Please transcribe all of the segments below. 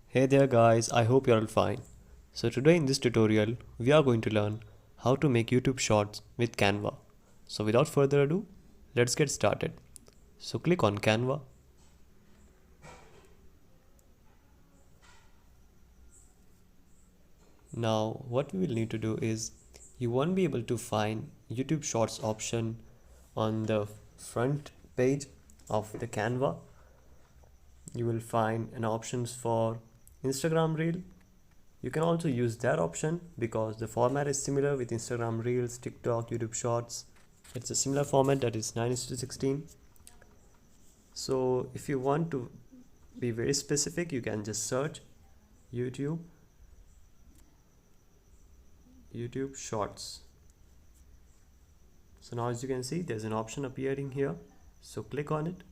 Hey there guys, I hope you're all fine. So today in this tutorial, we are going to learn how to make YouTube Shorts with Canva. So without further ado, let's get started. So click on Canva. Now what we will need to do is, you won't be able to find YouTube Shorts option on the front page of the Canva. You will find an options for Instagram Reel. You can also use that option because the format is similar with Instagram Reels, TikTok, YouTube Shorts. It's a similar format, that is 9:16. So if you want to be very specific, you can just search YouTube Shorts. So now as you can see, there's an option appearing here. So click on it.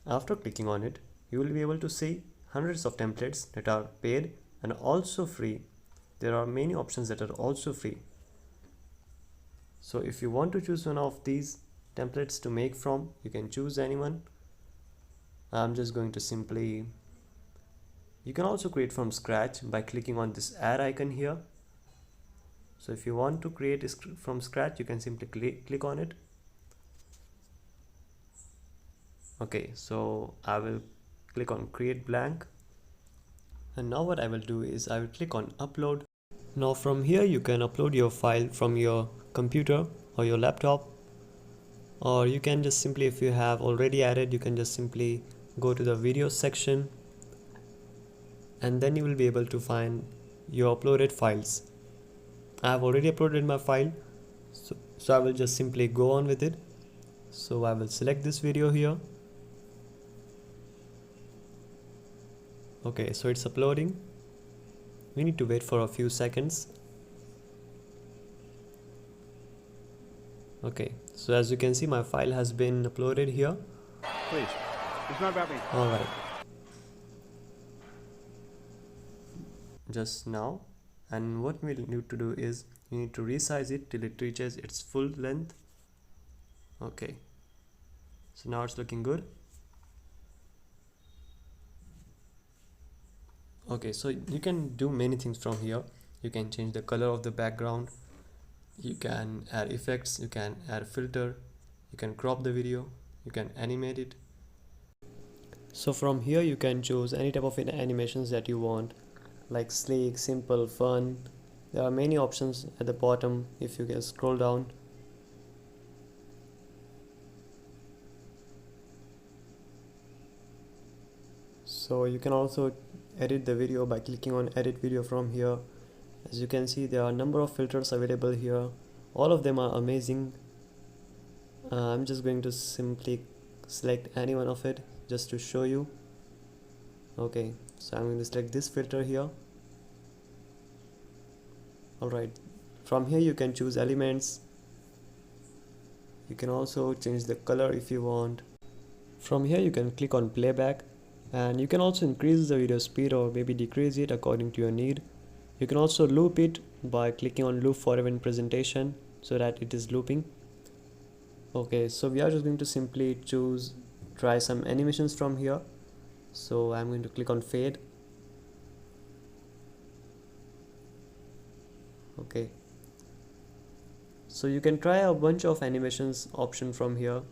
After clicking on it, you will be able to see hundreds of templates that are paid and also free. There are many options that are also free. So if you want to choose one of these templates to make from, you can choose anyone. I'm just going to simply, you can also create from scratch by clicking on this add icon here. So if you want to create from scratch, you can simply click on it. Okay, so I will click on create blank, and now what I will do is I will click on upload. Now from here you can upload your file from your computer or your laptop, or you can just simply, if you have already added, you can just simply go to the video section and then you will be able to find your uploaded files. I have already uploaded my file, so I will just simply go on with it. So I will select this video here. Okay, so it's uploading. We need to wait for a few seconds. Okay, so as you can see, my file has been uploaded here. Please, it's not about me. Alright. Just now. And what we need to do is, you need to resize it till it reaches its full length. Okay. So now it's looking good. Okay, so you can do many things from here. You can change the color of the background, you can add effects, you can add a filter, you can crop the video, you can animate it. So from here you can choose any type of animations that you want, like sleek, simple, fun. There are many options at the bottom if you can scroll down. So you can also edit the video by clicking on edit video from here. As you can see, there are a number of filters available here. All of them are amazing. I'm just going to simply select any one of it just to show you. Okay, so I'm going to select this filter here. Alright, from here you can choose elements. You can also change the color if you want. From here you can click on playback, and you can also increase the video speed or maybe decrease it according to your need. You can also loop it by clicking on loop for event presentation so that it is looping. Okay, so we are just going to simply try some animations from here. So I'm going to click on fade. Okay, so you can try a bunch of animations option from here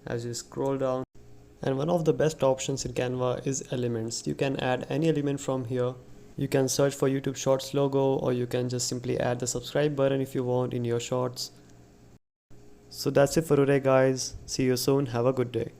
as you scroll down. And one of the best options in Canva is elements. You can add any element from here. You can search for YouTube Shorts logo, or you can just simply add the subscribe button if you want in your shorts. So that's it for today guys. See you soon. Have a good day.